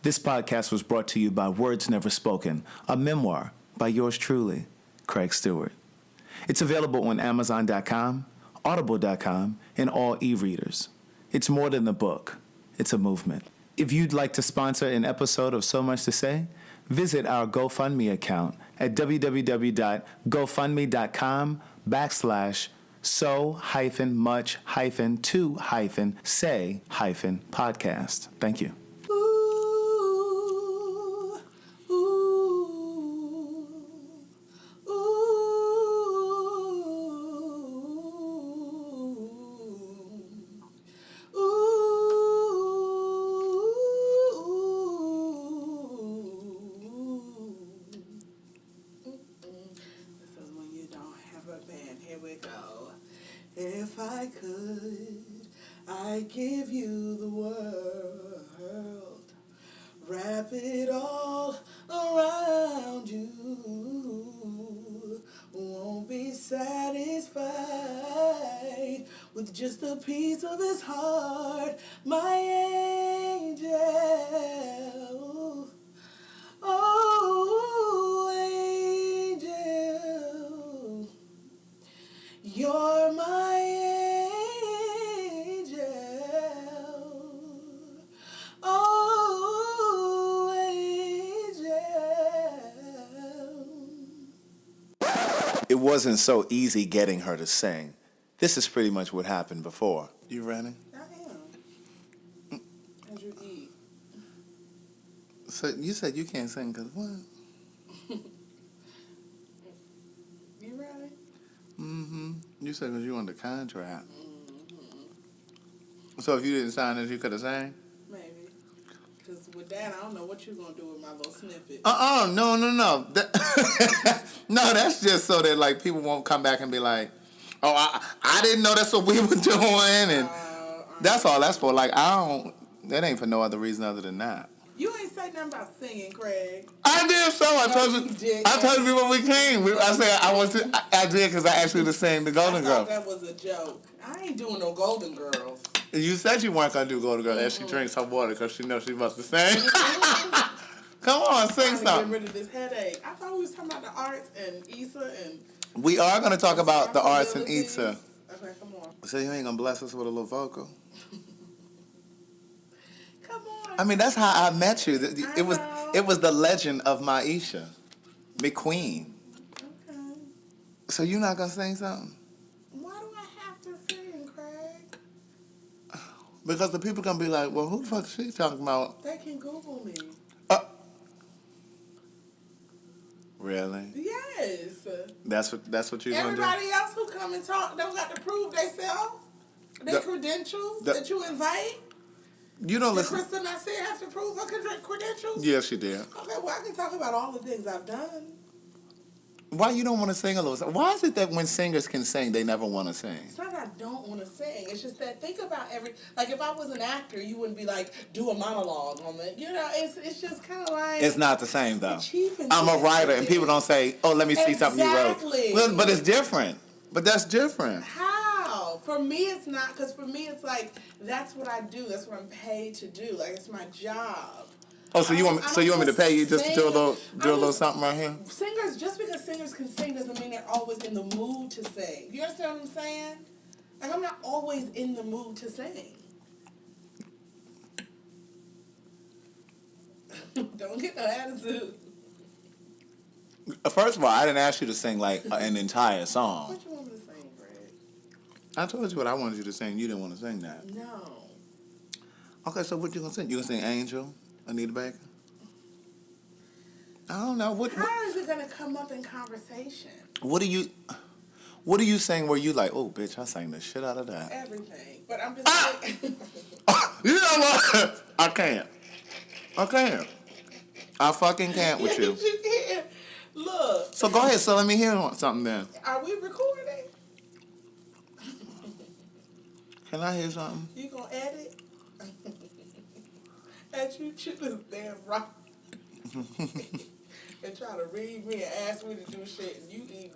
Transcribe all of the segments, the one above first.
This podcast was brought to you by Words Never Spoken, a memoir by yours truly, Craig Stewart. It's available on Amazon.com, Audible.com, and all e-readers. It's more than a book. It's a movement. If you'd like to sponsor an episode of So Much to Say, visit our GoFundMe account at www.gofundme.com/so-much-to-say-podcast. Thank you. If I could, I'd give you the world, wrap it all around you, won't be satisfied with just a piece of his heart, my angel, oh angel, you're my angel. Oh, angel. It wasn't so easy getting her to sing. This is pretty much what happened before. You ready? I am. As you eat. So you said you can't sing because what? You ready? Mm-hmm. You said because you on the contract. Mm-hmm. So if you didn't sign this, you could have sang? Maybe. Because with that, I don't know what you're going to do with my little snippet. No. No, that's just so that, like, people won't come back and be like, oh, I didn't know that's what we were doing. And that's all that's for. Like, that ain't for no other reason other than that. You ain't say nothing about singing, Craig. I did so. I told you when we came. I said I did because I asked you to sing the Golden Girls. That was a joke. I ain't doing no Golden Girls. You said you weren't gonna do Golden Girls as she drinks her water because she knows she must have sang. Come on, sing something. Get rid of this headache. I thought we was talking about the arts and Issa and. We are gonna talk about the arts and Issa. Okay, come on. So you ain't gonna bless us with a little vocal? Come on. I mean, that's how I met you. It was the legend of Maisha McQueen. Okay. So you not gonna sing something? Why do I have to sing, Craig? Because the people gonna be like, well, who the fuck is she talking about? They can Google me. Really? Yes. That's what you're gonna do? Everybody else who come and talk don't got to prove themselves. Their credentials that you invite. You don't listen. Krista Nasir has to prove her credentials? Yes, she did. Okay, well, I can talk about all the things I've done. Why you don't want to sing a little? Why is it that when singers can sing, they never want to sing? It's not that I don't want to sing. It's just that think about like if I was an actor, you wouldn't be like, do a monologue on it. You know, it's just kind of like. It's not the same though. I'm a writer and people don't say, oh, let me see something you wrote. Well, but it's different. But that's different. How? For me, it's not, because for me, it's like, that's what I do. That's what I'm paid to do. Like, it's my job. Oh, so you want me to pay you just to do a little something right here? Singers, just because singers can sing doesn't mean they're always in the mood to sing. You understand what I'm saying? Like, I'm not always in the mood to sing. Don't get no attitude. First of all, I didn't ask you to sing like an entire song. What you want me to sing, Greg? I told you what I wanted you to sing. You didn't want to sing that. No. Okay, so what you gonna sing? You gonna sing Angel? Anita Baker? I don't know. How is it gonna come up in conversation? What do you sing where you like, oh, bitch, I sang the shit out of that? Everything. But I'm just like... You know what? I can't. I fucking can't with you. You can't. Look. So go ahead. So let me hear something then. Are we recording? Can I hear something? You gonna edit? As you chew this damn rock and try to read me and ask me to do shit and you eating.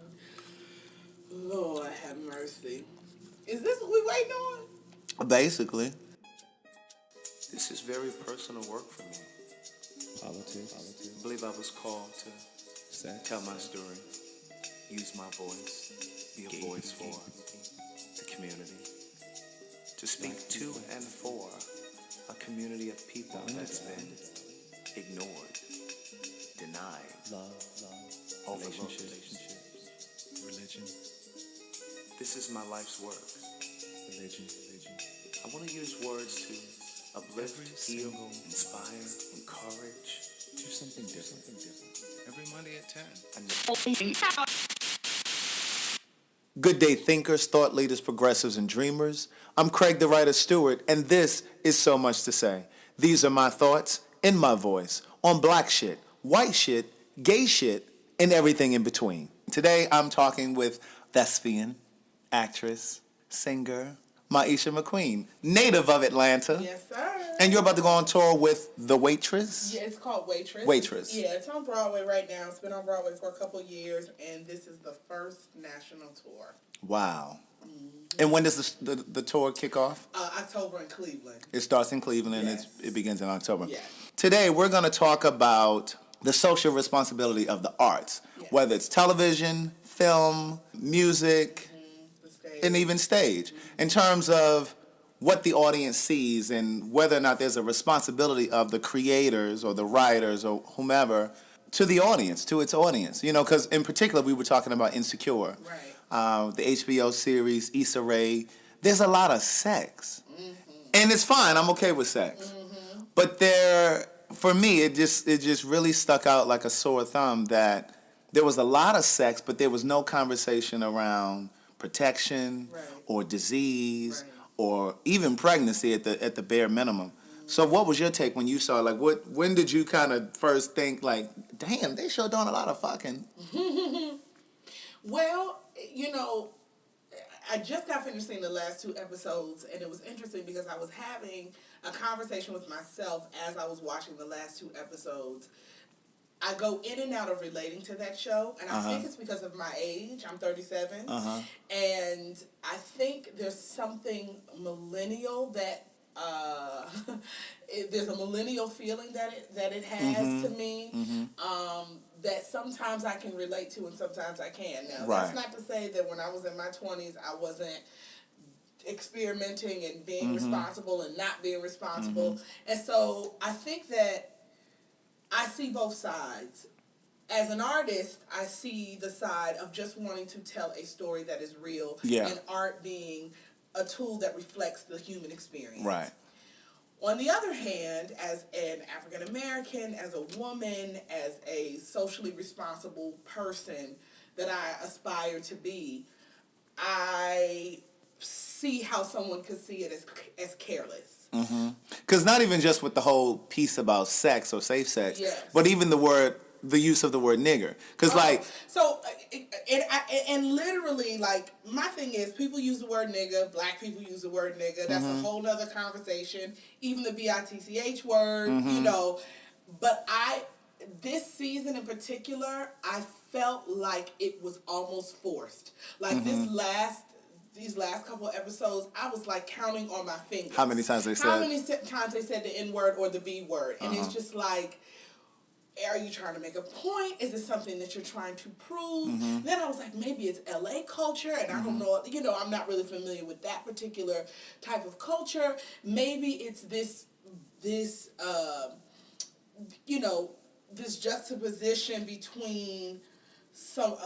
Lord have mercy. Is this what we waiting on? Basically. This is very personal work for me. I believe I was called to tell my story, use my voice, be a voice for the community, to speak to and for a community of people that's been ignored, denied, overlooked. Religion. This is my life's work. Religion. I want to use words to uplift, heal, inspire, encourage. Do something different. Every Monday at 10. Good day, thinkers, thought leaders, progressives, and dreamers. I'm Craig the Writer Stewart, and this is So Much to Say. These are my thoughts in my voice on black shit, white shit, gay shit, and everything in between. Today, I'm talking with thespian, actress, singer, Maisha McQueen, native of Atlanta. Yes, sir. And you're about to go on tour with The Waitress? Yeah, it's called Waitress. Waitress. It's on Broadway right now. It's been on Broadway for a couple of years, and this is the first national tour. Wow. Mm-hmm. And when does the tour kick off? October in Cleveland. It starts in Cleveland, Yes. and it begins in October. Yes. Today, we're going to talk about the social responsibility of the arts, whether it's television, film, music, and even stage, in terms of what the audience sees and whether or not there's a responsibility of the creators or the writers or whomever to the audience, to its audience. You know, because in particular, we were talking about Insecure, Right. The HBO series, Issa Rae. There's a lot of sex. Mm-hmm. And it's fine. I'm okay with sex. Mm-hmm. But for me, it just really stuck out like a sore thumb that there was a lot of sex, but there was no conversation around protection, right, or disease, right, or even pregnancy at the bare minimum. Mm-hmm. So what was your take when you saw, like, when did you kind of first think, like, damn, they sure doing a lot of fucking? Well, you know, I just got finished seeing the last 2 episodes, and it was interesting because I was having a conversation with myself as I was watching the last 2 episodes. I go in and out of relating to that show, and I think it's because of my age. I'm 37, and I think there's something millennial that there's a millennial feeling that it has to me, that sometimes I can relate to and sometimes I can't. Now, that's not to say that when I was in my 20s, I wasn't experimenting and being responsible and not being responsible, and so I think that I see both sides. As an artist, I see the side of just wanting to tell a story that is real, and art being a tool that reflects the human experience. Right. On the other hand, as an African American, as a woman, as a socially responsible person that I aspire to be, I see how someone could see it as careless. Because not even just with the whole piece about sex or safe sex, but even the use of the word nigger. Because and literally, like, my thing is, people use the word nigger, black people use the word nigger, that's a whole other conversation, even the BITCH word, you know, but this season in particular, I felt like it was almost forced. Like, these last couple of episodes, I was like counting on my fingers. How many times they said? How many times they said the N word or the B word, and it's just like, are you trying to make a point? Is it something that you're trying to prove? Then I was like, maybe it's LA culture, and I don't know. You know, I'm not really familiar with that particular type of culture. Maybe it's this you know, this juxtaposition between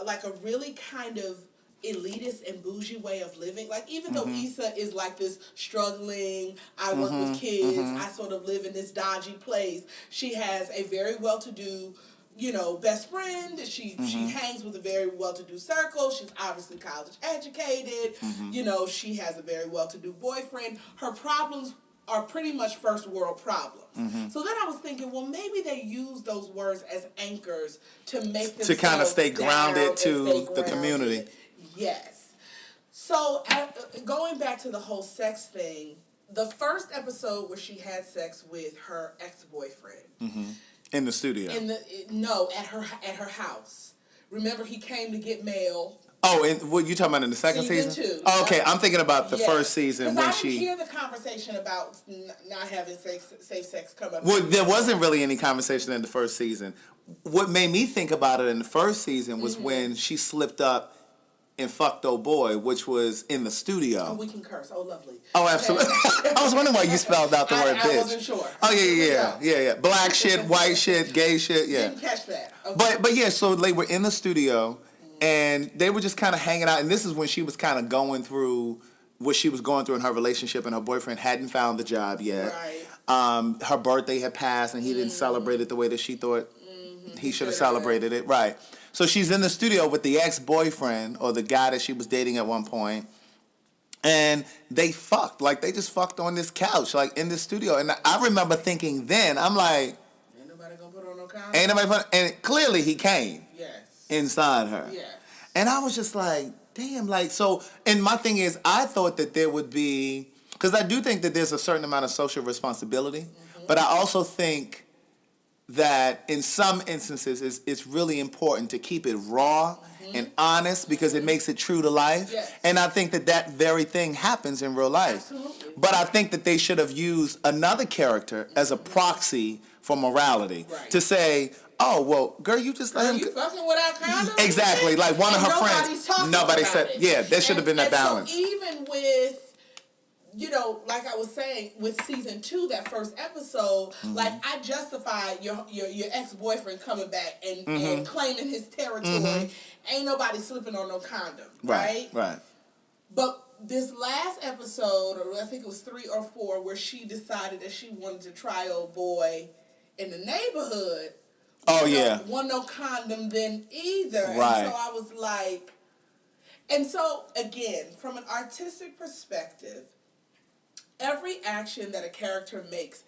like a really kind of elitist and bougie way of living. Like, even though Issa is like this struggling, I work with kids, I sort of live in this dodgy place, she has a very well-to-do, you know, best friend. She hangs with a very well-to-do circle. She's obviously college educated. You know, she has a very well-to-do boyfriend. Her problems are pretty much first world problems. So then I was thinking, well, maybe they use those words as anchors to make them to kind of stay grounded to the community. Yes. So going back to the whole sex thing, the first episode where she had sex with her ex-boyfriend in the studio. At her house. Remember, he came to get mail. Oh, and what you talking about in the second season? Season 2. Oh, okay, I'm thinking about the first season when I didn't hear the conversation about not having safe sex come up. Well, there wasn't really any conversation in the first season. What made me think about it in the first season was when she slipped up and fucked old boy, which was in the studio. Oh, we can curse. Oh, lovely. Oh, absolutely. I was wondering why you spelled out the word bitch. I wasn't sure. Oh, yeah. Black shit, white shit, gay shit, yeah. Didn't catch that. Okay. But yeah, so they were in the studio, and they were just kind of hanging out, and this is when she was kind of going through what she was going through in her relationship, and her boyfriend hadn't found the job yet. Right. Her birthday had passed, and he didn't celebrate it the way that she thought he should have celebrated it. Right. So she's in the studio with the ex-boyfriend, or the guy that she was dating at one point, and they fucked. Like, they just fucked on this couch, like, in the studio. And I remember thinking then, I'm like, ain't nobody gonna put on no condom. Ain't nobody put, and clearly he came. Yes. Inside her. Yes. And I was just like, damn, like, so, and my thing is, I thought that there would be, because I do think that there's a certain amount of social responsibility, but I also think that in some instances it's really important to keep it raw and honest because it makes it true to life. Yes. And I think that very thing happens in real life. Absolutely. But I think that they should have used another character as a proxy for morality to say, oh, well, girl, you just let him... You fucking without condoms? Exactly. Like one of her friends. Nobody said... It. Yeah, there should have been that balance. So even with... You know, like I was saying, with season 2, that first episode, like I justified your ex-boyfriend coming back and claiming his territory. Ain't nobody slipping on no condom, right? Right. But this last episode, or I think it was 3 or 4, where she decided that she wanted to try old boy in the neighborhood. Oh, yeah. Want no condom then either. Right. And so I was like... And so, again, from an artistic perspective, every action that a character makes,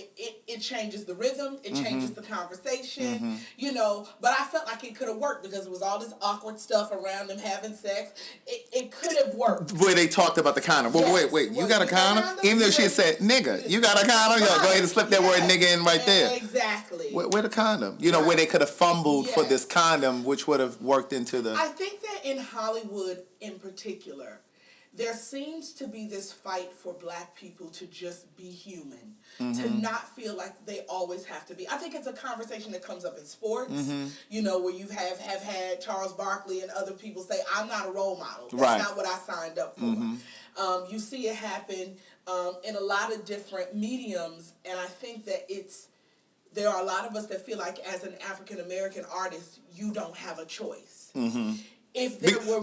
it changes the rhythm, it changes the conversation, you know, but I felt like it could have worked because it was all this awkward stuff around them having sex. It could have worked. Where they talked about the condom. Well, yes. wait, you got a condom? Even though she had said, nigga, you got a condom? Right. Go ahead and slip that word nigga in right there. Exactly. Where the condom? You know, where they could have fumbled for this condom, which would have worked into the... I think that in Hollywood in particular, there seems to be this fight for black people to just be human, to not feel like they always have to be. I think it's a conversation that comes up in sports, you know, where you have had Charles Barkley and other people say, I'm not a role model. That's not what I signed up for. You see it happen in a lot of different mediums, and I think that there are a lot of us that feel like as an African-American artist, you don't have a choice. If there were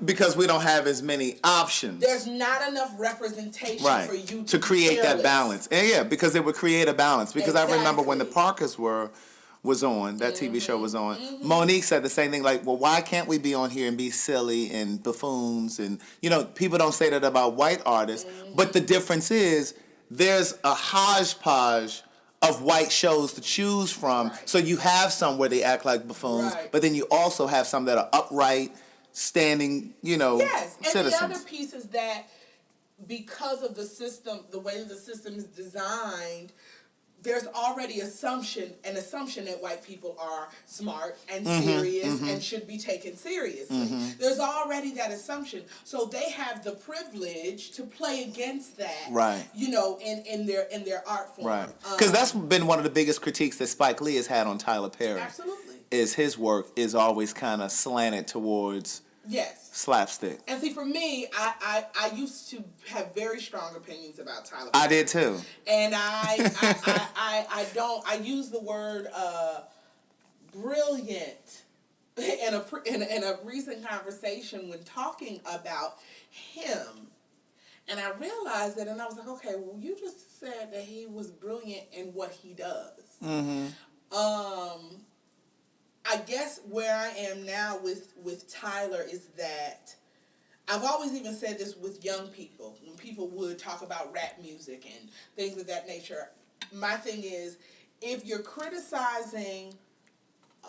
because we don't have as many options. There's not enough representation for you to create that balance. And yeah, because it would create a balance. Because I remember when the Parkers was on, that TV show was on, Monique said the same thing, like, well, why can't we be on here and be silly and buffoons? And, you know, people don't say that about white artists. But the difference is there's a hodgepodge of white shows to choose from. So you have some where they act like buffoons, but then you also have some that are upright, standing, you know, citizens. And the other piece is that because of the system, the way the system is designed, there's already an assumption that white people are smart and serious and should be taken seriously. There's already that assumption. So they have the privilege to play against that, you know, in their art form. Right. Because that's been one of the biggest critiques that Spike Lee has had on Tyler Perry. Absolutely. Is his work is always kind of slanted towards slapstick. And see, for me, I used to have very strong opinions about Tyler Perry. I did too. And I use the word brilliant in a recent conversation when talking about him. And I realized that, and I was like, okay, well, you just said that he was brilliant in what he does. I guess where I am now with Tyler is that I've always even said this with young people, when people would talk about rap music and things of that nature. My thing is, if you're criticizing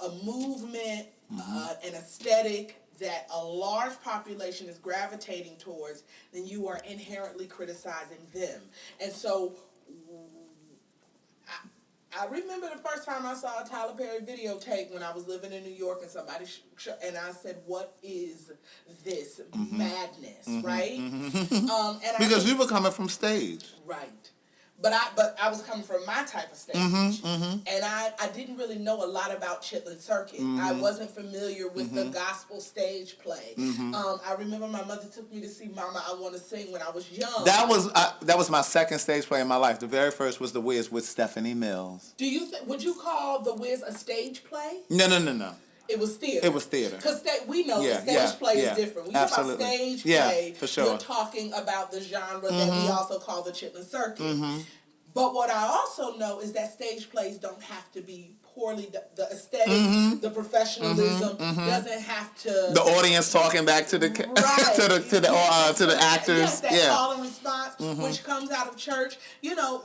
a movement, an aesthetic that a large population is gravitating towards, then you are inherently criticizing them. And so I remember the first time I saw a Tyler Perry videotape when I was living in New York, and somebody and I said, "What is this madness?" Right? And Because you were coming from stage. Right. But I was coming from my type of stage, and I didn't really know a lot about Chitlin Circuit. I wasn't familiar with the gospel stage play. I remember my mother took me to see Mama I Want to Sing when I was young. That was my second stage play in my life. The very first was The Wiz with Stephanie Mills. Would you call The Wiz a stage play? No. It was theater. It was theater. Because we know the stage play is different. When you talk about stage play, for sure. you're talking about the genre that we also call the Chitlin Circuit. But what I also know is that stage plays don't have to be poorly, the aesthetic, the professionalism doesn't have to. The audience talking back to the to the actors. Yes, that call and response, which comes out of church,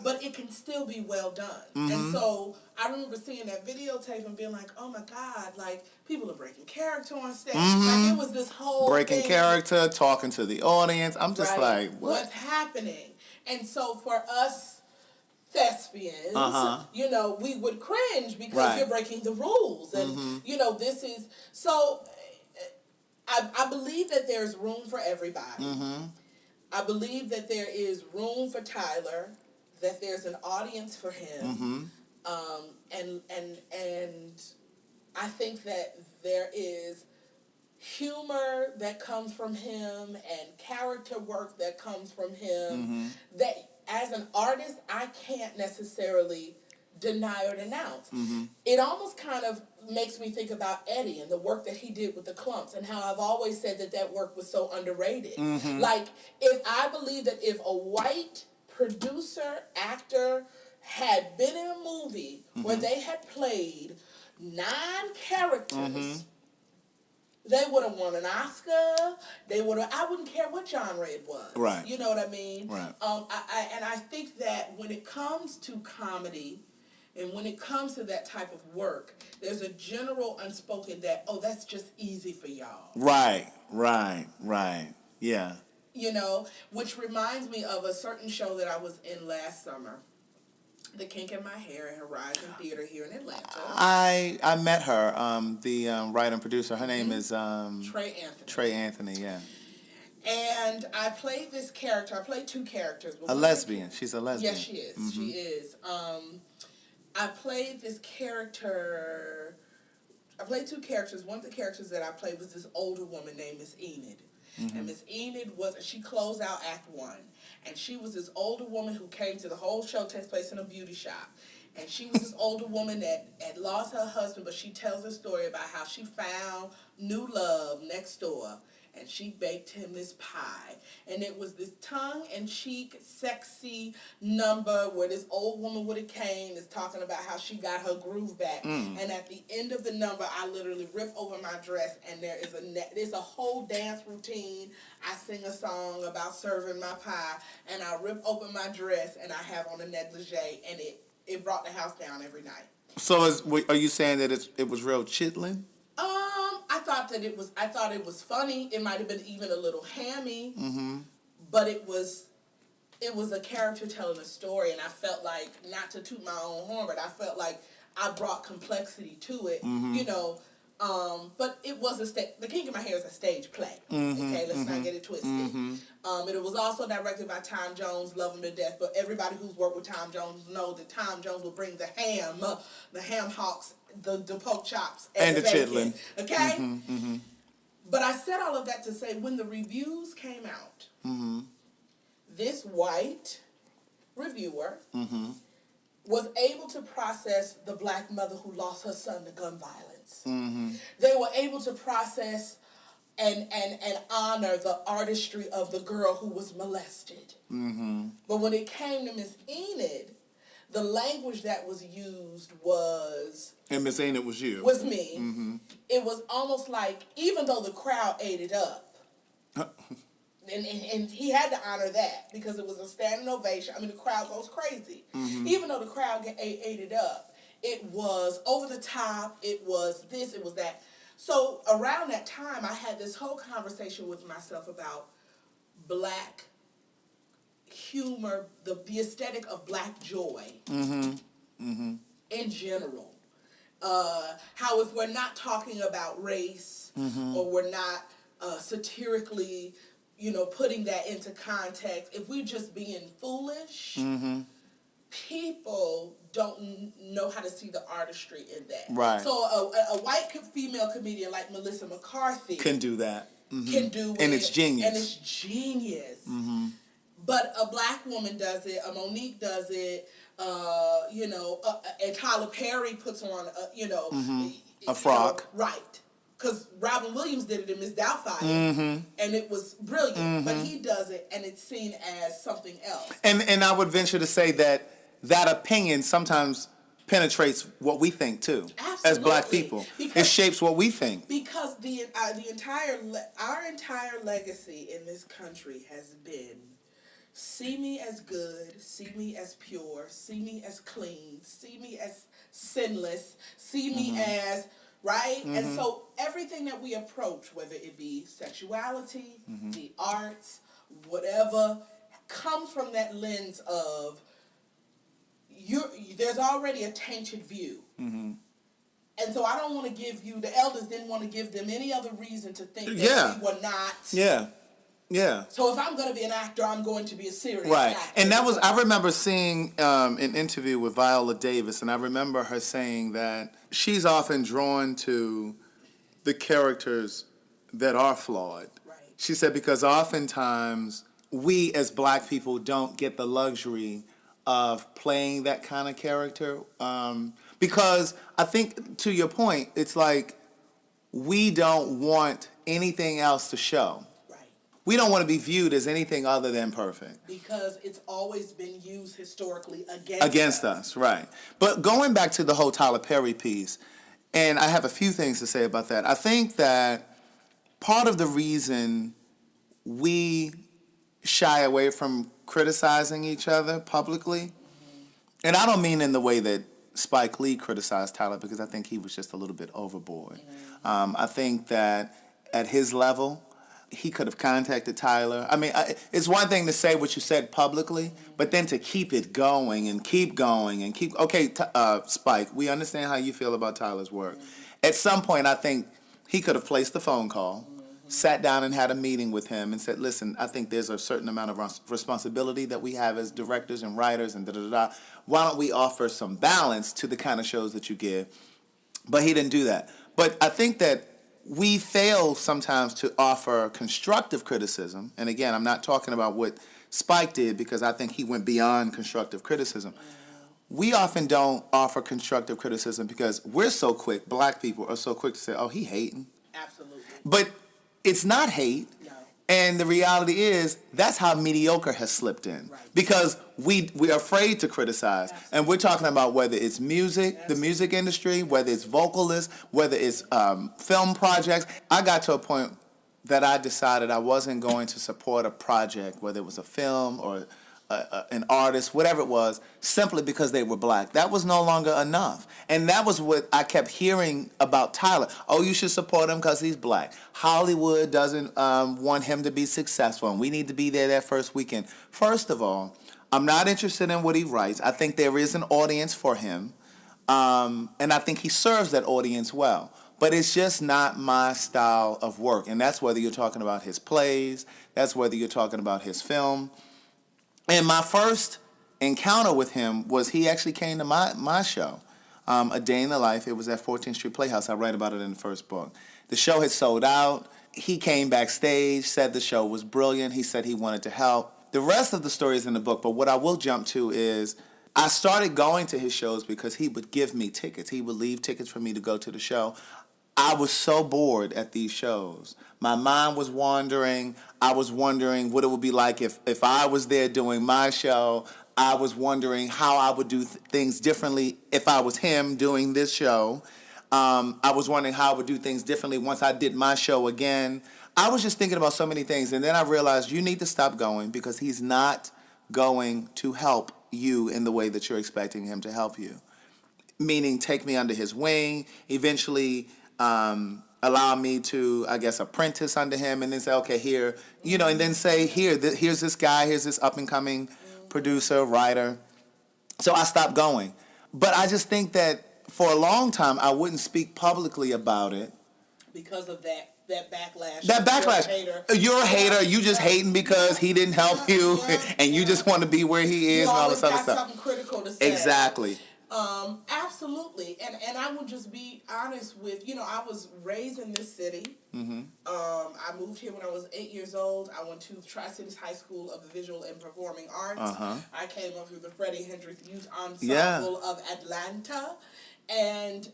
but it can still be well done. And so I remember seeing that videotape and being like, oh my God, like people are breaking character on stage. Like it was this whole breaking thing. character, talking to the audience. I'm just like, what's happening? And so for us thespians, we would cringe because you're breaking the rules. And, this is... So, I believe that there's room for everybody. I believe that there is room for Tyler, that there's an audience for him. And I think that there is humor that comes from him and character work that comes from him that... As an artist, I can't necessarily deny or denounce. It almost kind of makes me think about Eddie and the work that he did with the Clumps and how I've always said that work was so underrated. Like, I believe that if a white producer, actor had been in a movie where they had played 9 characters, they would have won an Oscar. I wouldn't care what genre it was. Right. You know what I mean? Right. I think that when it comes to comedy, and when it comes to that type of work, there's a general unspoken that, that's just easy for y'all. Right. Yeah. Which reminds me of a certain show that I was in last summer. The Kink in My Hair at Horizon Theater here in Atlanta. I met her, the writer and producer. Her name is... Trey Anthony. Trey Anthony, yeah. And I played this character. I played 2 characters. A lesbian. She's a lesbian. Yes, she is. She is. I played this character... I played 2 characters. One of the characters that I played was this older woman named Miss Enid. And Miss Enid she closed out Act 1. And she was this older woman who came to the whole show, takes place in a beauty shop. And she was this older woman that had lost her husband, but she tells a story about how she found new love next door. And she baked him this pie. And it was this tongue-in-cheek, sexy number where this old woman with a cane is talking about how she got her groove back. And at the end of the number, I literally rip over my dress, and there's a whole dance routine. I sing a song about serving my pie, and I rip open my dress, and I have on a negligee, and it brought the house down every night. So are you saying that it was real chitlin? I thought it was funny. It might have been even a little hammy, but it was a character telling a story, and I felt like, not to toot my own horn, but I felt like I brought complexity to it, but it was The Kink in My Hair is a stage play. Okay, let's not get it twisted. It was also directed by Tom Jones, love him to death, but everybody who's worked with Tom Jones knows that Tom Jones will bring the ham hocks, the pork chops, and the chitlin. Okay? But I said all of that to say, when the reviews came out, this white reviewer was able to process the black mother who lost her son to gun violence. They were able to process and honor the artistry of the girl who was molested. But when it came to Miss Enid, the language that was used was... And Miss Enid was you. Was me. It was almost like, even though the crowd ate it up, and he had to honor that because it was a standing ovation. I mean, the crowd goes crazy. Even though the crowd ate it up, it was over the top, it was this, it was that. So around that time, I had this whole conversation with myself about black humor, the aesthetic of black joy. in general. How if we're not talking about race, or we're not satirically, putting that into context, if we're just being foolish, people don't know how to see the artistry in that. Right. So a white female comedian like Melissa McCarthy can do that. Can do and it. It's genius. And it's genius. But a black woman does it. A Monique does it. And Tyler Perry puts on, a frock. Right. Because Robin Williams did it in Miss Doubtfire, and it was brilliant. But he does it, and it's seen as something else. And I would venture to say that opinion sometimes penetrates what we think too. Absolutely. As black people. It shapes what we think. Because our entire legacy in this country has been, see me as good, see me as pure, see me as clean, see me as sinless, see me as, right? And so everything that we approach, whether it be sexuality, the arts, whatever, comes from that lens of, there's already a tainted view. And so I don't want to give you, the elders didn't want to give them any other reason to think that we were not. Yeah. So if I'm going to be an actor, I'm going to be a serious actor. And that was, I remember seeing an interview with Viola Davis, and I remember her saying that she's often drawn to the characters that are flawed. Right. She said because oftentimes we as black people don't get the luxury of playing that kind of character. Because I think, to your point, it's like we don't want anything else to show. We don't want to be viewed as anything other than perfect. Because it's always been used historically against us. Right. But going back to the whole Tyler Perry piece, and I have a few things to say about that. I think that part of the reason we shy away from criticizing each other publicly, and I don't mean in the way that Spike Lee criticized Tyler, because I think he was just a little bit overboard. I think that at his level, he could have contacted Tyler. I mean, it's one thing to say what you said publicly, but then to keep it going and keep going and keep... Okay, Spike, we understand how you feel about Tyler's work. At some point, I think he could have placed the phone call, sat down and had a meeting with him and said, listen, I think there's a certain amount of responsibility that we have as directors and writers and da-da-da. Why don't we offer some balance to the kind of shows that you give? But he didn't do that. But I think that we fail sometimes to offer constructive criticism. And again, I'm not talking about what Spike did, because I think he went beyond constructive criticism. We often don't offer constructive criticism because we're so quick, black people are so quick to say, oh, he hating. Absolutely. But it's not hate. No. And the reality is that's how mediocre has slipped in. Right. Because we're afraid to criticize. Absolutely. And we're talking about whether it's music, Absolutely. The music industry, whether it's vocalists, whether it's film projects. I got to a point that I decided I wasn't going to support a project, whether it was a film or an artist, whatever it was, simply because they were black. That was no longer enough. And that was what I kept hearing about Tyler. Oh, you should support him because he's black. Hollywood doesn't want him to be successful, and we need to be there that first weekend. First of all, I'm not interested in what he writes. I think there is an audience for him, and I think he serves that audience well. But it's just not my style of work, and that's whether you're talking about his plays, that's whether you're talking about his film. And my first encounter with him was he actually came to my show, A Day in the Life. It was at 14th Street Playhouse. I write about it in the first book. The show had sold out. He came backstage, said the show was brilliant. He said he wanted to help. The rest of the story is in the book, but what I will jump to is I started going to his shows because he would give me tickets. He would leave tickets for me to go to the show. I was so bored at these shows. My mind was wandering. I was wondering what it would be like if I was there doing my show. I was wondering how I would do things differently if I was him doing this show. I was wondering how I would do things differently once I did my show again. I was just thinking about so many things. And then I realized you need to stop going because he's not going to help you in the way that you're expecting him to help you. Meaning take me under his wing, eventually... allow me to, I guess, apprentice under him and then say, okay, here, and then say, here's this guy, here's this up-and-coming producer, writer. So I stopped going. But I just think that for a long time, I wouldn't speak publicly about it. Because of that backlash. That backlash. You're a hater. You just hating because he didn't help you, and you just want to be where he is and all this other stuff. Something critical to say. Exactly. Absolutely. And I will just be honest with, I was raised in this city. Mm-hmm. I moved here when I was 8 years old. I went to Tri-Cities High School of the Visual and Performing Arts. Uh-huh. I came up through the Freddie Hendricks Youth Ensemble of Atlanta. And,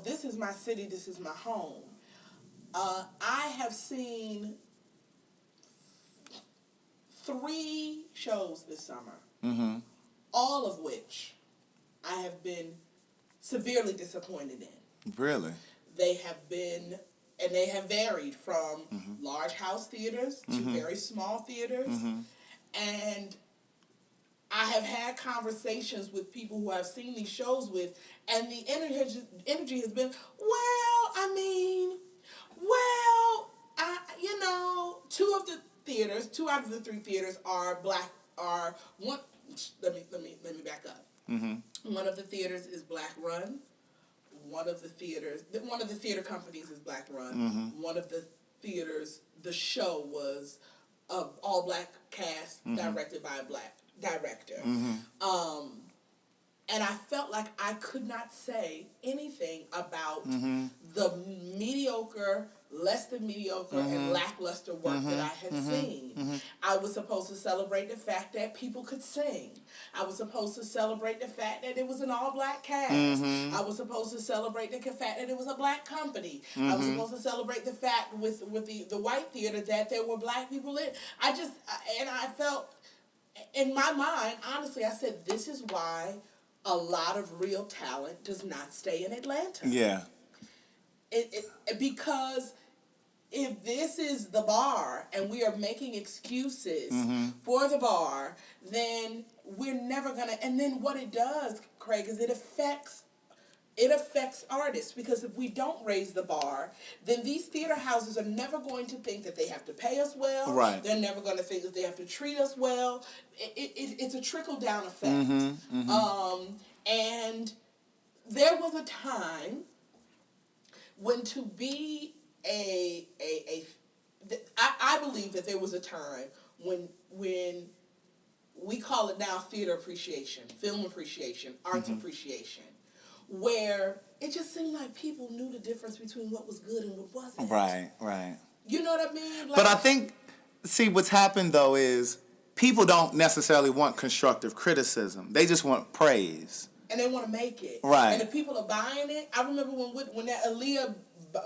this is my city. This is my home. I have seen 3 shows this summer, mm-hmm. all of which I have been severely disappointed in. Really? They have been, and they have varied from mm-hmm. large house theaters to mm-hmm. very small theaters. Mm-hmm. And I have had conversations with people who I've seen these shows with, and the energy has been, two out of the 3 theaters are black, one, let me back up. Mm-hmm. One of the theaters is black run. One of the theater companies is black run. Mm-hmm. One of the theaters, the show was all black cast, mm-hmm. directed by a black director. Mm-hmm. And I felt like I could not say anything about mm-hmm. the mediocre, less than mediocre, mm-hmm. and lackluster work mm-hmm. that I had mm-hmm. seen. Mm-hmm. I was supposed to celebrate the fact that people could sing. I was supposed to celebrate the fact that it was an all-black cast. Mm-hmm. I was supposed to celebrate the fact that it was a black company. Mm-hmm. I was supposed to celebrate the fact with the white theater that there were black people in. I felt, in my mind, honestly, I said, this is why a lot of real talent does not stay in Atlanta. Yeah. Because if this is the bar and we are making excuses mm-hmm. for the bar, then we're never going to... And then what it does, Craig, is it affects artists, because if we don't raise the bar, then these theater houses are never going to think that they have to pay us well. Right. They're never going to think that they have to treat us well. It's a trickle-down effect. Mm-hmm. Mm-hmm. And there was a time when to be I believe that there was a time when we call it now theater appreciation, film appreciation, arts mm-hmm. appreciation, where it just seemed like people knew the difference between what was good and what wasn't. Right, right. You know what I mean? But I think, what's happened, though, is people don't necessarily want constructive criticism. They just want praise. And they want to make it. Right. And if people are buying it, I remember when that Aaliyah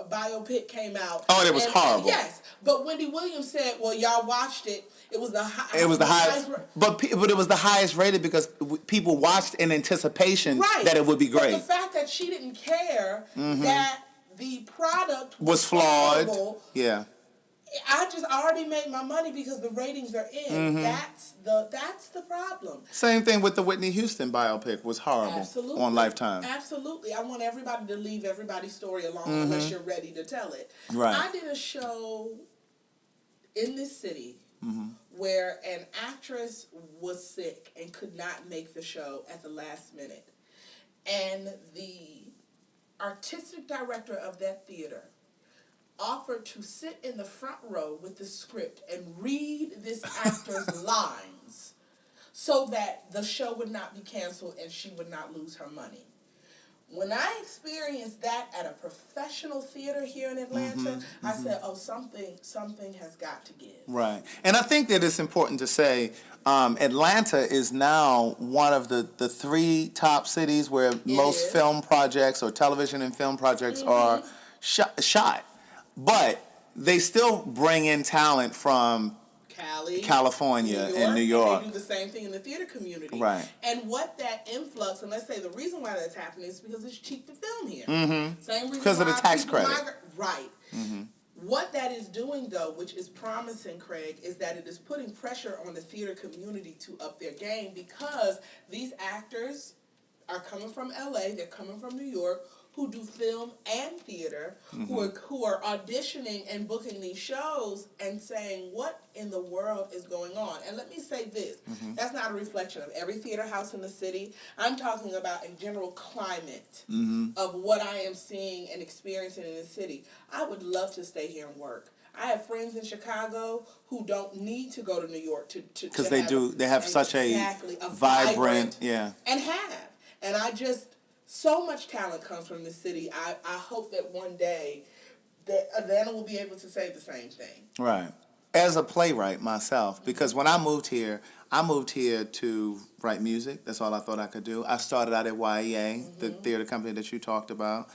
biopic came out. Oh, it was horrible. Yes. But Wendy Williams said, well, y'all watched it. It was the highest. But it was the highest rated because people watched in anticipation that it would be great. But the fact that she didn't care mm-hmm. that the product was flawed. horrible, yeah. I just already made my money because the ratings are in. Mm-hmm. That's the problem. Same thing with the Whitney Houston biopic was horrible. Absolutely. On Lifetime. Absolutely. I want everybody to leave everybody's story alone mm-hmm. unless you're ready to tell it. Right. I did a show in this city mm-hmm. where an actress was sick and could not make the show at the last minute. And the artistic director of that theater offered to sit in the front row with the script and read this actor's lines so that the show would not be canceled and she would not lose her money. When I experienced that at a professional theater here in Atlanta, mm-hmm, I mm-hmm. said, oh, something has got to give. Right. And I think that it's important to say Atlanta is now one of the 3 top cities where most film projects or television and film projects mm-hmm. are shot. But they still bring in talent from California and New York. And they do the same thing in the theater community. Right. And what that influx, and let's say the reason why that's happening is because it's cheap to film here. Mm-hmm. Same reason because of the tax credit. Right. Mm-hmm. What that is doing, though, which is promising, Craig, is that it is putting pressure on the theater community to up their game because these actors are coming from LA, they're coming from New York, who do film and theater who are auditioning and booking these shows and saying, what in the world is going on? And let me say this, that's not a reflection of every theater house in the city. I'm talking about a general climate of what I am seeing and experiencing in the city. I would love to stay here and work. I have friends in Chicago who don't need to go to New York to because they have such a vibrant and I just, so much talent comes from the city. I hope that one day that Atlanta will be able to say the same thing. Right. As a playwright myself, because when I moved here to write music. That's all I thought I could do. I started out at YEA, the theater company that you talked about.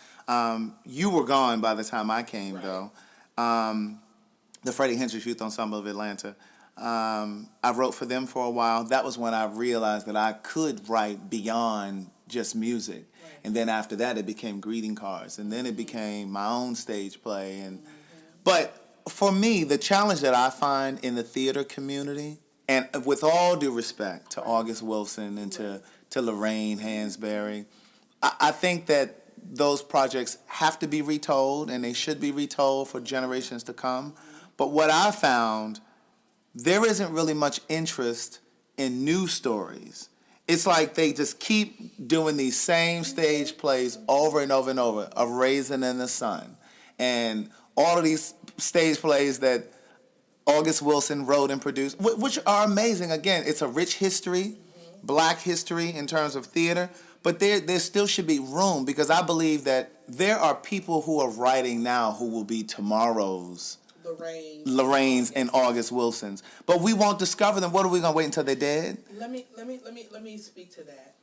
You were gone by the time I came, though. The Freddie Hendricks Youth Ensemble of Atlanta. I wrote for them for a while. That was when I realized that I could write beyond just music. Right. And then after that, it became greeting cards. And then it became my own stage play. But for me, the challenge that I find in the theater community, and with all due respect to August Wilson and to Lorraine Hansberry, I think that those projects have to be retold, and they should be retold for generations to come. But what I found, there isn't really much interest in new stories. It's like they just keep doing these same stage plays over and over and over, A Raisin in the Sun, and all of these stage plays that August Wilson wrote and produced, which are amazing. Again, it's a rich history, black history in terms of theater, but there still should be room, because I believe that there are people who are writing now who will be tomorrow's Lorraine's and August Wilson's, but we won't discover them. What are we gonna wait until they're dead? Let me speak to that,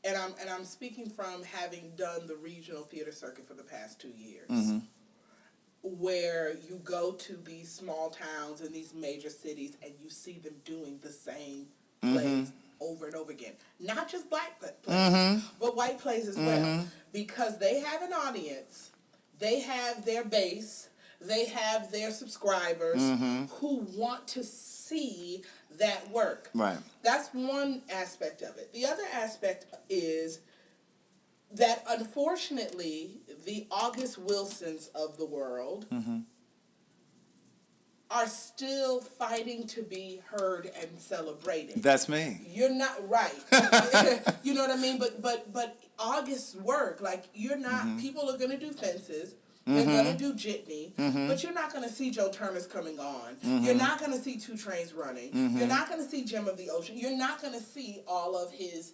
and I'm speaking from having done the regional theater circuit for the past 2 years, where you go to these small towns and these major cities and you see them doing the same plays over and over again. Not just black plays, but white plays as well, because they have an audience, they have their base. They have their subscribers who want to see that work. Right. That's one aspect of it. The other aspect is that, unfortunately, the August Wilsons of the world are still fighting to be heard and celebrated. That's me. You're not right. You know what I mean? But August's work, like, you're not. People are going to do Fences. They're going to do Jitney, but you're not going to see Joe Turner's Coming On. You're not going to see Two Trains Running. You're not going to see Gem of the Ocean. You're not going to see all of his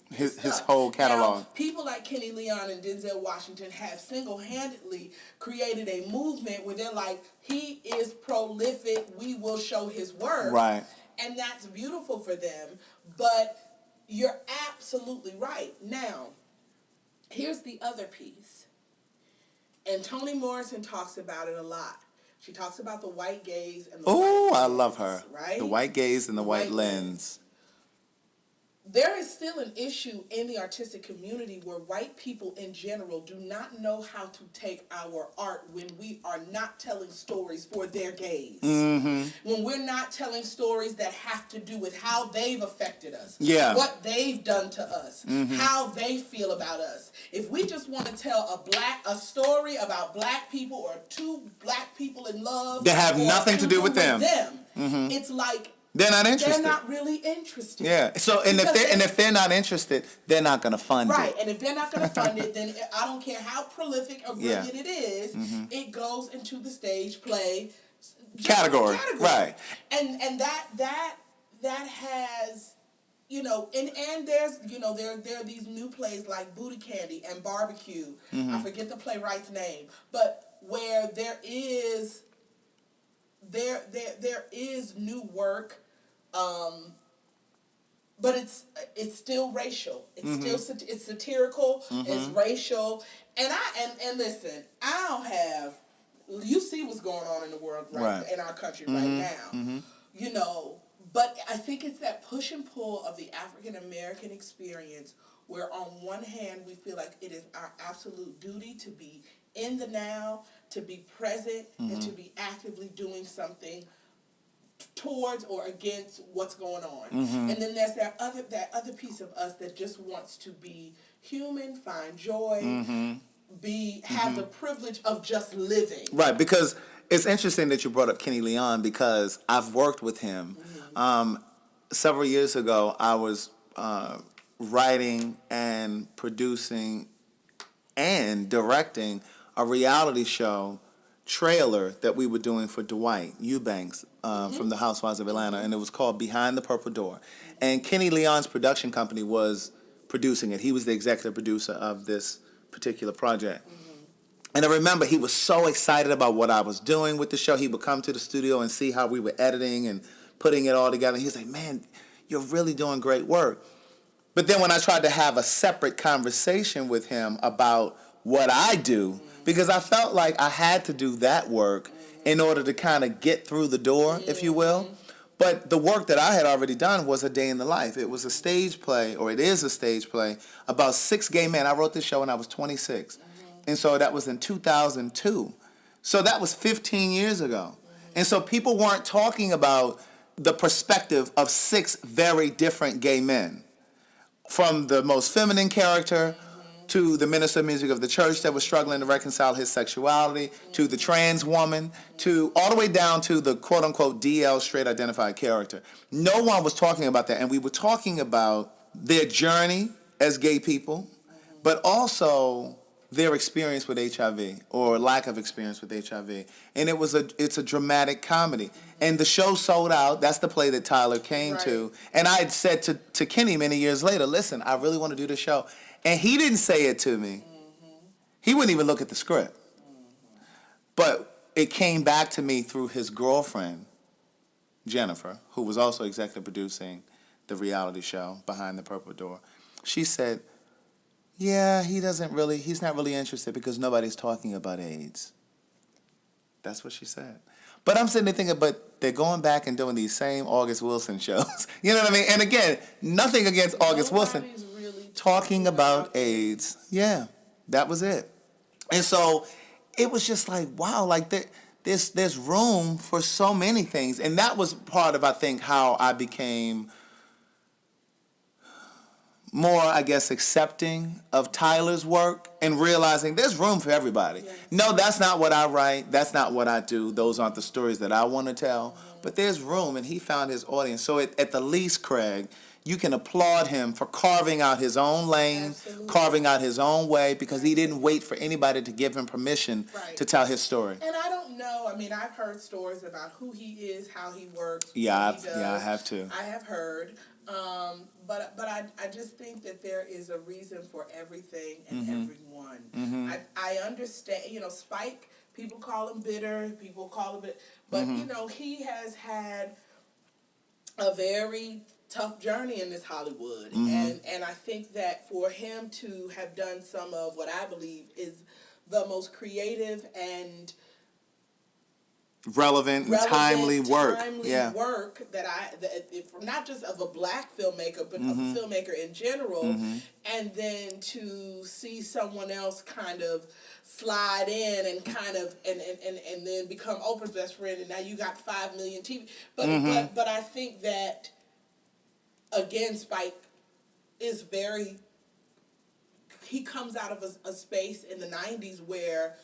whole catalog. Now, people like Kenny Leon and Denzel Washington have single-handedly created a movement where they're like, he is prolific, we will show his work. Right. And that's beautiful for them, but you're absolutely right. Now, here's the other piece. And Toni Morrison talks about it a lot. She talks about the white gaze and the white lens. I love her. Right? The white gaze and the white lens. There is still an issue in the artistic community where white people in general do not know how to take our art when we are not telling stories for their gaze. When we're not telling stories that have to do with how they've affected us, what they've done to us, how they feel about us. If we just want to tell a story about black people or two black people in love that have nothing to do with them, it's like, they're not interested. They're not really interested. Yeah. So if they're not interested, they're not going to fund it. Right. And if they're not going to fund it, then I don't care how prolific or brilliant it is. It goes into the stage play category. Right. And that has, and there's there are these new plays like Booty Candy and Barbecue. I forget the playwright's name, but where there is new work. But it's still racial. It's still it's satirical. It's racial. And listen, I don't have. You see what's going on in the world in our country right now. But I think it's that push and pull of the African American experience, where on one hand we feel like it is our absolute duty to be in the now, to be present, and to be actively doing something towards or against what's going on. And then there's that other piece of us that just wants to be human, find joy, have the privilege of just living. Right, because it's interesting that you brought up Kenny Leon because I've worked with him. Several years ago, I was writing and producing and directing a reality show trailer that we were doing for Dwight Eubanks from the Housewives of Atlanta, and it was called Behind the Purple Door. And Kenny Leon's production company was producing it. He was the executive producer of this particular project. And I remember he was so excited about what I was doing with the show. He would come to the studio and see how we were editing and putting it all together. He was like, man, you're really doing great work. But then when I tried to have a separate conversation with him about what I do, because I felt like I had to do that work in order to kind of get through the door, if you will. But the work that I had already done was A Day in the Life. It was a stage play, or it is a stage play, about 6 gay men. I wrote this show when I was 26. And so that was in 2002. So that was 15 years ago. And so people weren't talking about the perspective of 6 very different gay men. From the most feminine character to the minister of music of the church that was struggling to reconcile his sexuality, to the trans woman, to all the way down to the quote-unquote DL straight identified character. No one was talking about that. And we were talking about their journey as gay people, but also their experience with HIV or lack of experience with HIV. And it's a dramatic comedy. And the show sold out. That's the play that Tyler came to. And I had said to Kenny many years later, listen, I really want to do the show. And he didn't say it to me. He wouldn't even look at the script. But it came back to me through his girlfriend, Jennifer, who was also executive producing the reality show Behind the Purple Door. She said, yeah, he's not really interested because nobody's talking about AIDS. That's what she said. But I'm sitting there thinking, but they're going back and doing these same August Wilson shows. You know what I mean? And again, nothing against August Wilson. Really talking about AIDS. Yeah, that was it. And so it was just like, wow, like there's room for so many things. And that was part of, I think, how I became more, I guess, accepting of Tyler's work and realizing there's room for everybody. Yes. No, that's not what I write. That's not what I do. Those aren't the stories that I want to tell. But there's room, and he found his audience. So at the least, Craig, you can applaud him for carving out his own lane, Absolutely. Carving out his own way, because he didn't wait for anybody to give him permission to tell his story. And I don't know. I mean, I've heard stories about who he is, how he works. Yeah, I have too. I have heard. But I just think that there is a reason for everything and everyone. I understand, Spike, people call him bitter, people call him but he has had a very tough journey in this Hollywood. And I think that for him to have done some of what I believe is the most creative and relevant timely work that not just of a black filmmaker but of a filmmaker in general, and then to see someone else kind of slide in and kind of and then become Oprah's best friend, and now you got 5 million TV. But I think that again, Spike is he comes out of a space in the 90s where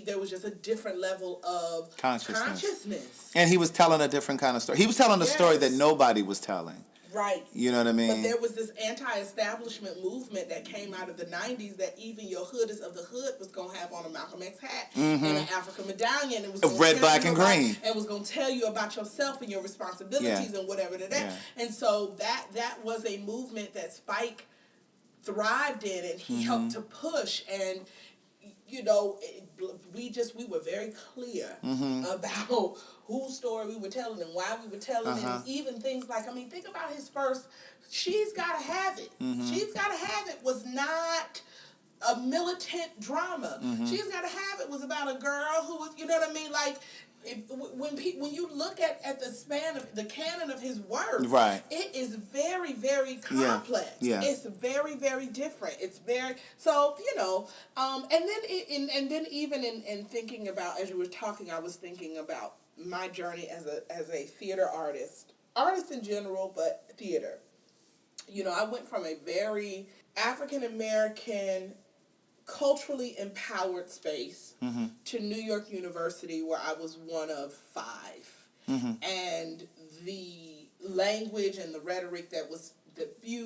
there was just a different level of consciousness. And he was telling a different kind of story. He was telling a story that nobody was telling. Right. You know what I mean? But there was this anti-establishment movement that came out of the 90s that even your hoodest of the hood was going to have on a Malcolm X hat and an African medallion. It was red, black, and green. And was going to tell you about yourself and your responsibilities and whatever that. Yeah. And so that was a movement that Spike thrived in, and he helped to push. And we were very clear about whose story we were telling and why we were telling it. And even things like, think about his first, She's Gotta Have It. She's Gotta Have It was not a militant drama. She's Gotta Have It was about a girl who was, you know what I mean? Like, when you look at the span of the canon of his work, it is very, very complex. Yeah. It's very, very different. It's very and then even in thinking about, as you were talking, I was thinking about my journey as a theater artist in general, but theater. I went from a very African American culturally empowered space to New York University, where I was one of 5. And the language and the rhetoric that was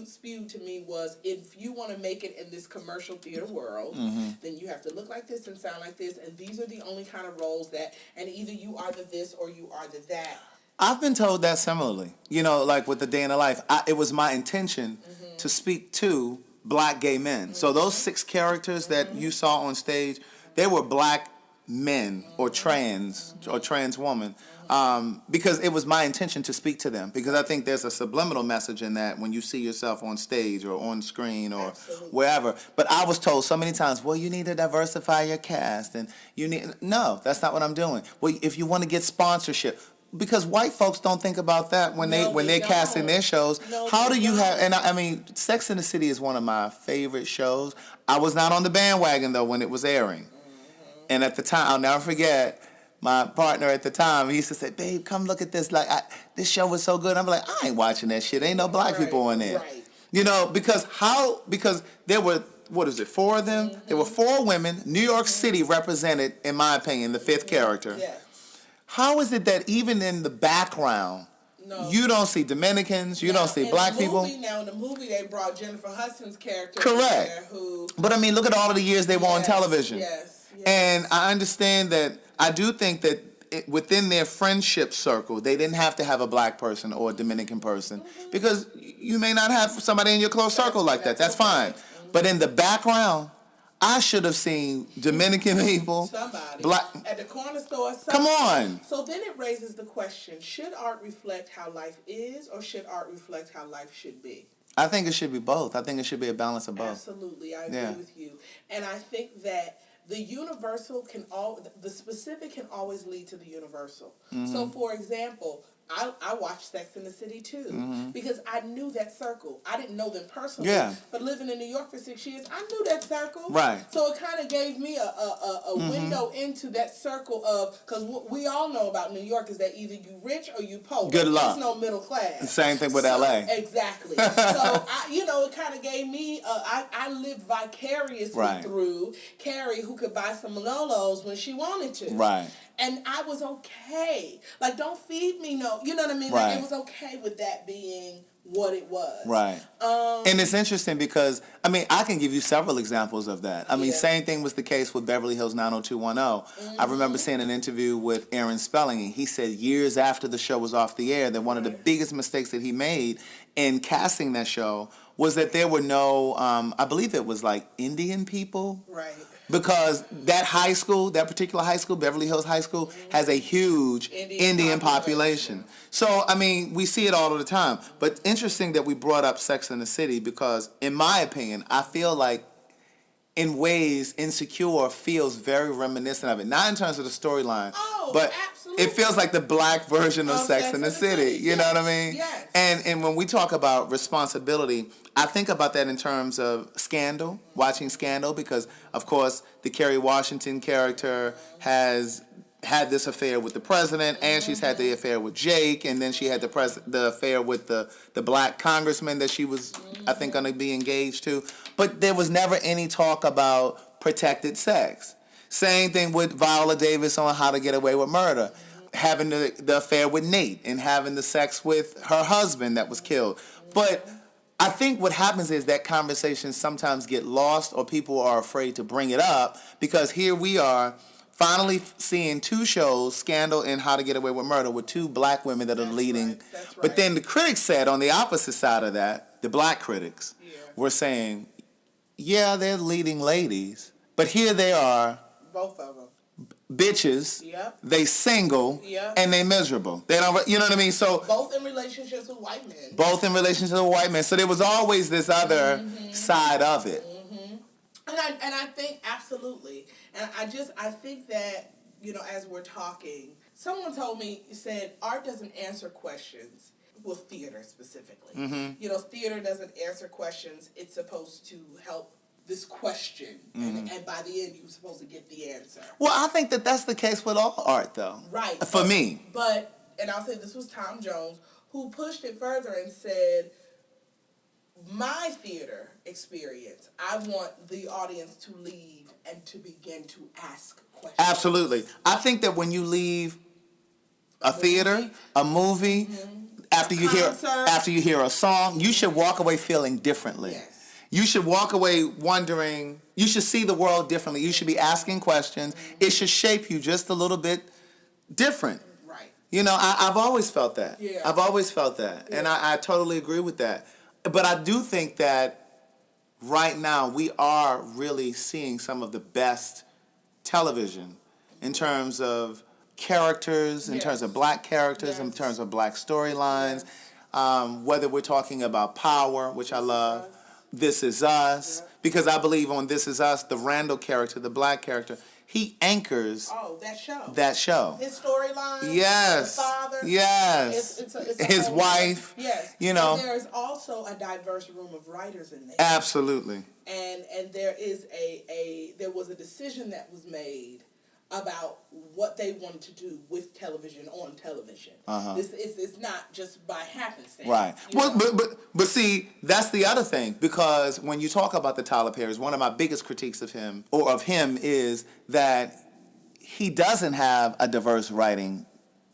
spewed to me was, if you want to make it in this commercial theater world, then you have to look like this and sound like this, and these are the only kind of roles that, and either you are the this or you are the that. I've been told that similarly. You know, like with the Day in the Life, it was my intention to speak to black gay men. So those 6 characters that you saw on stage, they were black men or trans woman. Because it was my intention to speak to them. Because I think there's a subliminal message in that when you see yourself on stage or on screen or wherever. But I was told so many times, well, you need to diversify your cast. And no, that's not what I'm doing. Well, if you want to get sponsorship, because white folks don't think about that when they're casting their shows. How do you have? And I mean, Sex and the City is one of my favorite shows. I was not on the bandwagon though when it was airing, and at the time, I'll never forget. My partner at the time, he used to say, "Babe, come look at this. Like, this show was so good." I'm like, "I ain't watching that shit. Ain't no black people in there." Right. You know, because there were, 4 of them? There were 4 women. New York City represented, in my opinion, the 5th character. Yeah. How is it that even in the background, you don't see Dominicans, you don't see black people? Now, in the movie, they brought Jennifer Hudson's character. Correct. There who, but I mean, look at all of the years they were on television. Yes. And I understand that, I do think that within their friendship circle, they didn't have to have a black person or a Dominican person, because you may not have somebody in your close circle like that. That's fine. But in the background, I should have seen Dominican people. Somebody. Black. At the corner store. Come on. So then it raises the question, should art reflect how life is, or should art reflect how life should be? I think it should be both. I think it should be a balance of both. Absolutely. I agree with you. And I think that the universal the specific can always lead to the universal. So for example, I watched Sex and the City too, because I knew that circle. I didn't know them personally, but living in New York for 6 years, I knew that circle. Right. So it kind of gave me a window into that circle of, because what we all know about New York is that either you rich or you poor. Good luck. There's no middle class. Same thing with LA. Exactly. So it kind of gave me. I lived vicariously through Carrie, who could buy some Manolos when she wanted to. Right. And I was okay. Like, don't feed me no. You know what I mean? Like, it was okay with that being what it was. Right. And it's interesting because, I mean, I can give you several examples of that. I mean, same thing was the case with Beverly Hills 90210. I remember seeing an interview with Aaron Spelling, and he said years after the show was off the air that one of the biggest mistakes that he made in casting that show was that there were no, I believe it was like Indian people. Right. Because that particular high school, Beverly Hills High School, has a huge Indian population. So, I mean, we see it all of the time. But interesting that we brought up Sex and the City because, in my opinion, I feel like, in ways, Insecure feels very reminiscent of it. Not in terms of the storyline, but absolutely. It feels like the black version of Sex and the City. You know what I mean? Yes. And when we talk about responsibility, I think about that in terms of Scandal, watching Scandal, because, of course, the Kerry Washington character has had this affair with the president, and she's had the affair with Jake, and then she had the affair with the black congressman that she was, I think, going to be engaged to. But there was never any talk about protected sex. Same thing with Viola Davis on How to Get Away with Murder, having the affair with Nate and having the sex with her husband that was killed. But I think what happens is that conversations sometimes get lost or people are afraid to bring it up because here we are finally seeing 2 shows, Scandal and How to Get Away with Murder, with 2 black women that are leading. Right. That's right. But then the critics said on the opposite side of that, the black critics were saying, yeah, they're leading ladies, but here they are. Both of them. Bitches, they single, and they miserable. They don't, you know what I mean? So both in relationships with white men. Both in relationships with white men. So there was always this other side of it. And I think absolutely. And I think that, as we're talking, someone told me, said, art doesn't answer questions. Well, theater specifically. Theater doesn't answer questions. It's supposed to help this question, and by the end, you're supposed to get the answer. Well, I think that that's the case with all art, though. Right. For me. But, and I'll say this was Tom Jones, who pushed it further and said, my theater experience, I want the audience to leave and to begin to ask questions. Absolutely. I think that when you leave a theater, a movie, after you hear a song, you should walk away feeling differently. Yes. You should walk away wondering, you should see the world differently. You should be asking questions. It should shape you just a little bit different. Right. You know, I've always felt that. Yeah. I've always felt that. Yeah. And I totally agree with that. But I do think that right now we are really seeing some of the best television in terms of characters, in terms of black characters, in terms of black storylines. Whether we're talking about Power, which I love, This Is Us, because I believe on This Is Us, the Randall character, the black character, he anchors that show. His storyline. Yes. The father. Yes. It's his wife. Yes. You know. And there's also a diverse room of writers in there. Absolutely. And there is there was a decision that was made about what they wanted to do with television on television. It's not just by happenstance. Right. Well, but see, that's the other thing, because when you talk about the Tyler Perrys, one of my biggest critiques of him is that he doesn't have a diverse writing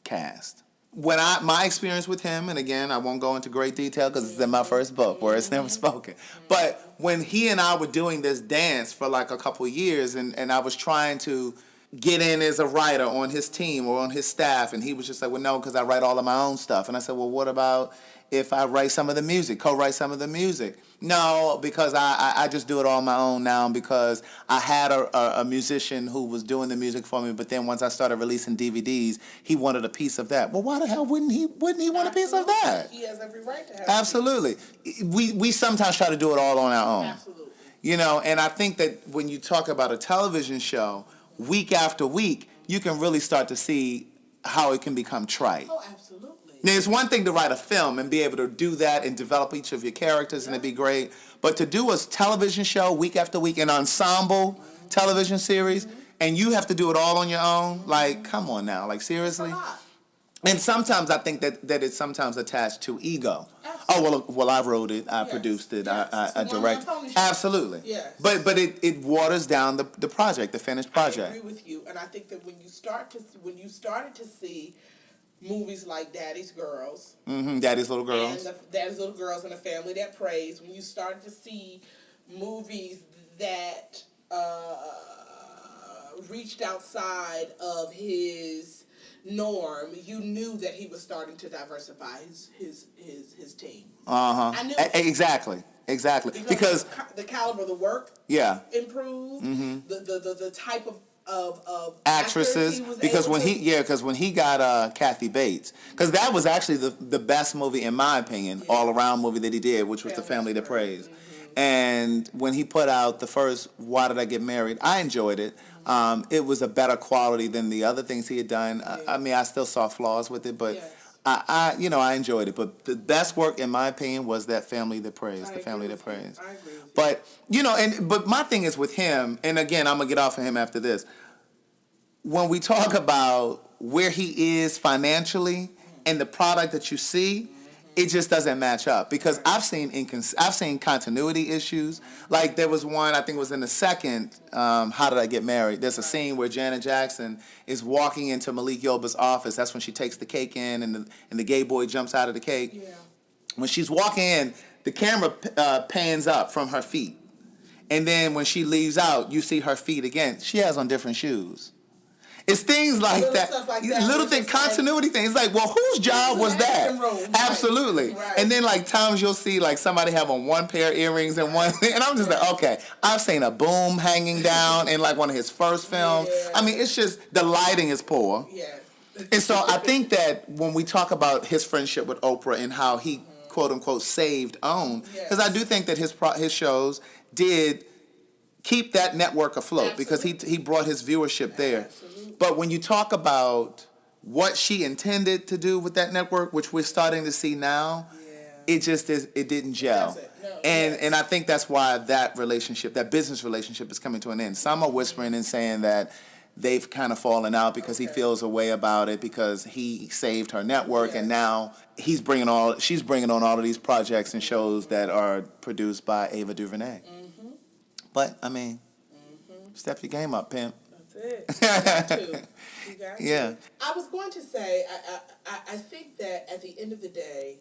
cast. When my experience with him, and again, I won't go into great detail because it's in my first book, Words Never Spoken. But when he and I were doing this dance for like a couple of years, and I was trying to get in as a writer on his team or on his staff, and he was just like, well, no, because I write all of my own stuff. And I said, well, what about if I write some of the music, co-write some of the music? No, because I just do it all on my own now, because I had a musician who was doing the music for me, but then once I started releasing DVDs, he wanted a piece of that. Well, why the hell wouldn't he want a piece of that? He has every right to have Absolutely. We sometimes try to do it all on our own. Absolutely. You know, and I think that when you talk about a television show, week after week, you can really start to see how it can become trite. Oh, absolutely. Now, it's one thing to write a film and be able to do that and develop each of your characters, and it'd be great. But to do a television show week after week, an ensemble television series, and you have to do it all on your own, like, come on now, like, seriously? And sometimes I think that it's sometimes attached to ego. Absolutely. Oh, well, I wrote it, I produced it, I directed. Absolutely. Yes. But it waters down the project, the finished project. I agree with you, and I think that when you started to see movies like Daddy's Girls, Daddy's Little Girls, and Daddy's Little Girls, and A Family That Prays, when you started to see movies that reached outside of his norm, you knew that he was starting to diversify his team. I knew exactly because the caliber of the work improved. The type of actresses, because when he got Kathy Bates, because that was actually the best movie in my opinion, all around movie that he did, which was The Family That Prays. And when he put out the first Why Did I Get Married, I enjoyed it. It was a better quality than the other things he had done. I mean, I still saw flaws with it, but I enjoyed it. But the best work, in my opinion, was that Family That Prays, The Family That Prays. I agree with but but my thing is with him, and again, I'm gonna get off of him after this. When we talk about where he is financially and the product that you see, it just doesn't match up, because I've seen continuity issues. Like there was one, I think it was in the second How Did I Get Married? There's a scene where Janet Jackson is walking into Malik Yoba's office. That's when she takes the cake in, and the gay boy jumps out of the cake. Yeah. When she's walking in, the camera pans up from her feet. And then when she leaves out, you see her feet again. She has on different shoes. It's things like that. Little thing, continuity things. Like, well, whose job was that? Absolutely. Right. And then, like, times you'll see, like, somebody have on one pair of earrings and one thing. And I'm just like, okay. I've seen a boom hanging down in, like, one of his first films. Yeah. I mean, it's just, the lighting is poor. Yeah. And so I think that when we talk about his friendship with Oprah and how he, quote, unquote, saved OWN, because I do think that his shows did keep that network afloat. Absolutely. Because he brought his viewership there. Absolutely. But when you talk about what she intended to do with that network, which we're starting to see now, it didn't gel. And I think that's why that business relationship is coming to an end. Some are whispering and saying that they've kind of fallen out because he feels a way about it because he saved her network, and now she's bringing on all of these projects and shows that are produced by Ava DuVernay. Mm-hmm. But I mean, step your game up, pimp. That's it. You got to. You got to. I was going to say, I think that at the end of the day,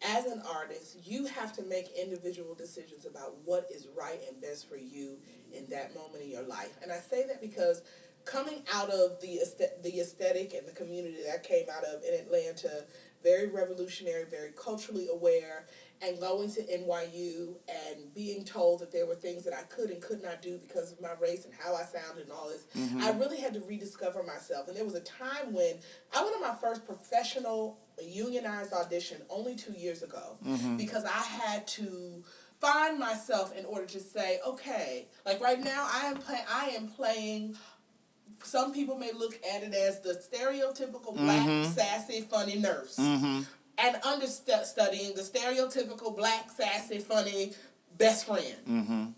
as an artist, you have to make individual decisions about what is right and best for you in that moment in your life. And I say that because coming out of the aesthetic and the community that I came out of in Atlanta, very revolutionary, very culturally aware, and going to NYU and being told that there were things that I could and could not do because of my race and how I sounded and all this, I really had to rediscover myself. And there was a time when I went on my first professional unionized audition only 2 years ago because I had to find myself in order to say, okay, like right now I am playing. Some people may look at it as the stereotypical black, sassy, funny nurse. And understudying the stereotypical black, sassy, funny best friend.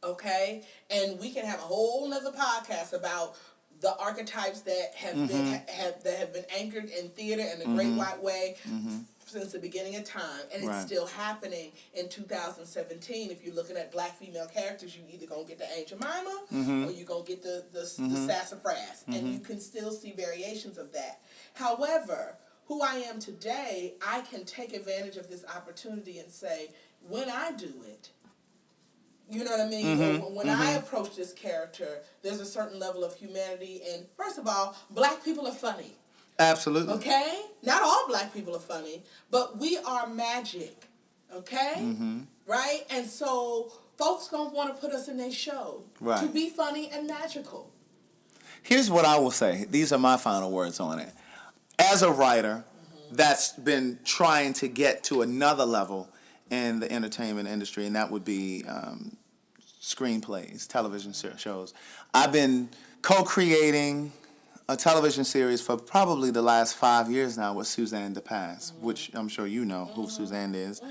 Okay? And we can have a whole nother podcast about the archetypes that have been anchored in theater in the Great White Way since the beginning of time, and it's still happening in 2017. If you're looking at black female characters, you either gonna get the Aunt Jemima or you're gonna get the sassafras, and you can still see variations of that. However, who I am today, I can take advantage of this opportunity and say, when I do it, you know what I mean? When I approach this character, there's a certain level of humanity. And first of all, black people are funny. Absolutely. Okay? Not all black people are funny, but we are magic. Okay? Right? And so folks going to want to put us in their show to be funny and magical. Here's what I will say. These are my final words on it. As a writer that's been trying to get to another level in the entertainment industry, and that would be screenplays, television shows. I've been co-creating a television series for probably the last 5 years now with Suzanne DePass, which I'm sure you know who Suzanne is.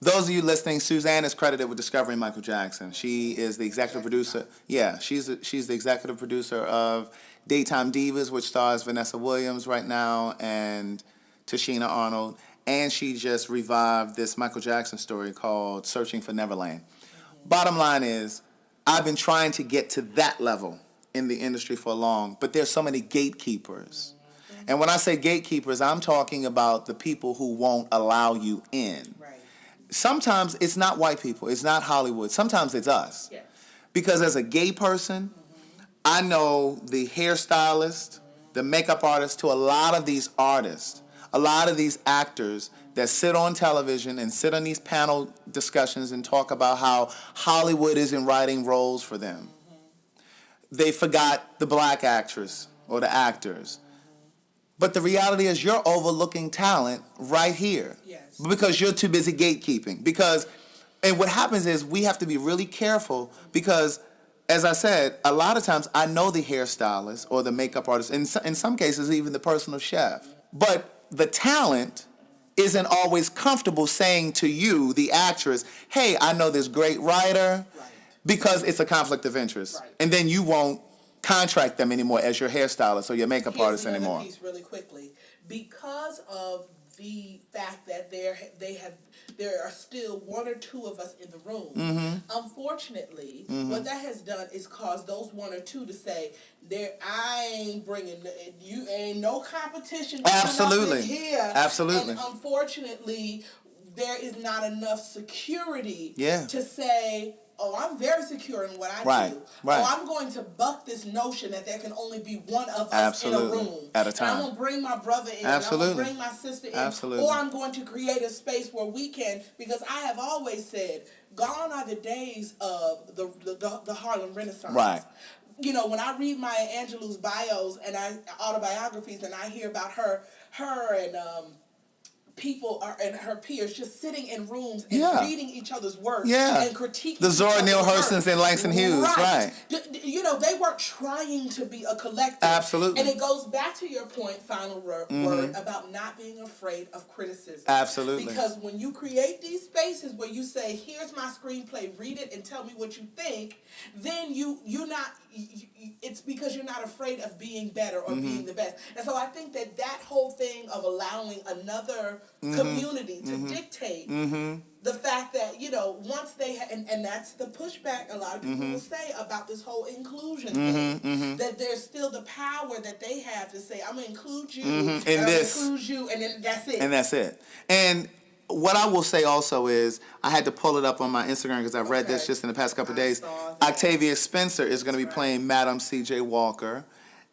Those of you listening, Suzanne is credited with discovering Michael Jackson. She is the executive producer. Yeah, she's the executive producer of Daytime Divas, which stars Vanessa Williams right now and Tashina Arnold. And she just revived this Michael Jackson story called Searching for Neverland. Bottom line is, I've been trying to get to that level in the industry for long, but there's so many gatekeepers. And when I say gatekeepers, I'm talking about the people who won't allow you in. Right. Sometimes it's not white people, it's not Hollywood. Sometimes it's us. Yes. Because as a gay person, I know the hairstylist, the makeup artist to a lot of these artists, a lot of these actors that sit on television and sit on these panel discussions and talk about how Hollywood isn't writing roles for them. They forgot the black actress or the actors. But the reality is you're overlooking talent right here. Yes. Because you're too busy gatekeeping. And what happens is we have to be really careful because, as I said, a lot of times I know the hairstylist or the makeup artist, in some cases even the personal chef. But the talent isn't always comfortable saying to you, the actress, hey, I know this great writer, because it's a conflict of interest. Right. And then you won't contract them anymore as your hairstylist or your makeup artist anymore. Piece really quickly. Because of the fact that there are still one or two of us in the room, unfortunately, what that has done is caused those one or two to say, I ain't bringing, you ain't no competition. Absolutely. Here. Absolutely. And unfortunately, there is not enough security to say, oh, I'm very secure in what I do. Right. Oh, I'm going to buck this notion that there can only be one of us in a room. At a time. And I'm going to bring my brother in. And I'm going to bring my sister in. Or I'm going to create a space where we can, because I have always said, gone are the days of the Harlem Renaissance. Right. You know, when I read Maya Angelou's bios and autobiographies and I hear about her and people and her peers just sitting in rooms and reading each other's work and critiquing the Zora Neale Hurston's and Langston Hughes, right. You know, they weren't trying to be a collective. Absolutely. And it goes back to your point, final word, about not being afraid of criticism. Absolutely. Because when you create these spaces where you say, here's my screenplay, read it and tell me what you think, then it's because because you're not afraid of being better or being the best. And so I think that whole thing of allowing another community to dictate the fact that, once they and that's the pushback a lot of people will say about this whole inclusion thing, that there's still the power that they have to say, I'm going to include you, and I'm going to include you, and then that's it. And that's it. And what I will say also is, I had to pull it up on my Instagram because I read this just in the past couple of days. Octavia Spencer is going to be playing Madam C.J. Walker,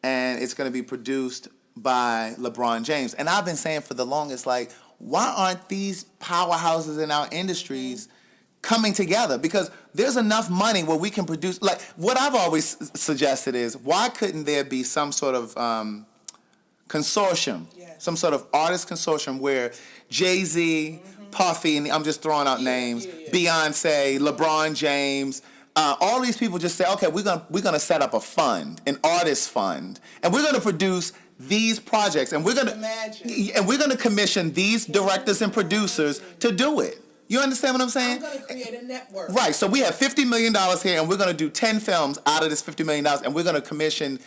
and it's going to be produced by LeBron James. And I've been saying for the longest, like, why aren't these powerhouses in our industries coming together? Because there's enough money where we can produce, like, what I've always suggested is, why couldn't there be some sort of consortium, some sort of artist consortium where Jay-Z, Puffy, and I'm just throwing out names, Beyonce, LeBron James, all these people just say, okay, we're gonna set up a fund, an artist fund, and we're gonna produce these projects, and we're gonna commission these directors and producers to do it. You understand what I'm saying? I'm going to create a network. Right. So we have $50 million here, and we're going to do 10 films out of this $50 million, and we're going to commission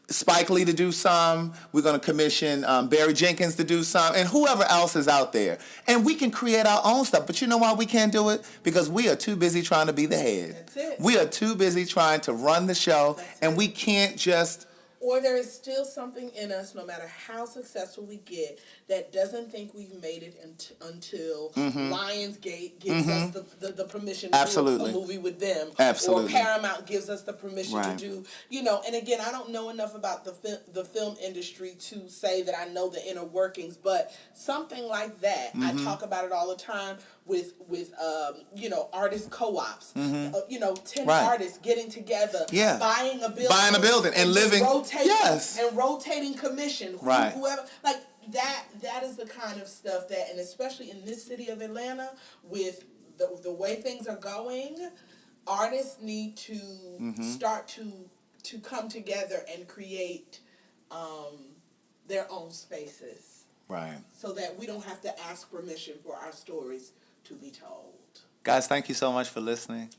Spike Lee to do some. We're going to commission Barry Jenkins to do some, and whoever else is out there. And we can create our own stuff. But you know why we can't do it? Because we are too busy trying to be the head. That's it. We are too busy trying to run the show, and we can't just... Or there is still something in us, no matter how successful we get, that doesn't think we've made it until Lionsgate gives us the permission to do a movie with them. Or Paramount gives us the permission to do, and again, I don't know enough about the film industry to say that I know the inner workings, but something like that, I talk about it all the time with artist co-ops, 10 artists getting together, buying a building and living, rotating commission, whoever, like that is the kind of stuff that, and especially in this city of Atlanta, with the way things are going, artists need to start to come together and create their own spaces, so that we don't have to ask permission for our stories to be told. Guys, thank you so much for listening.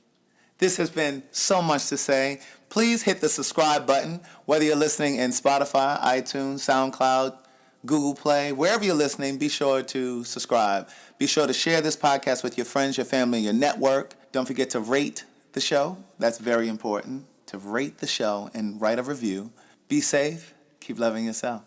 This has been so much to say. Please hit the subscribe button, whether you're listening in Spotify, iTunes, SoundCloud, Google Play, wherever you're listening, be sure to subscribe. Be sure to share this podcast with your friends, your family, your network. Don't forget to rate the show. That's very important, to rate the show and write a review. Be safe. Keep loving yourself.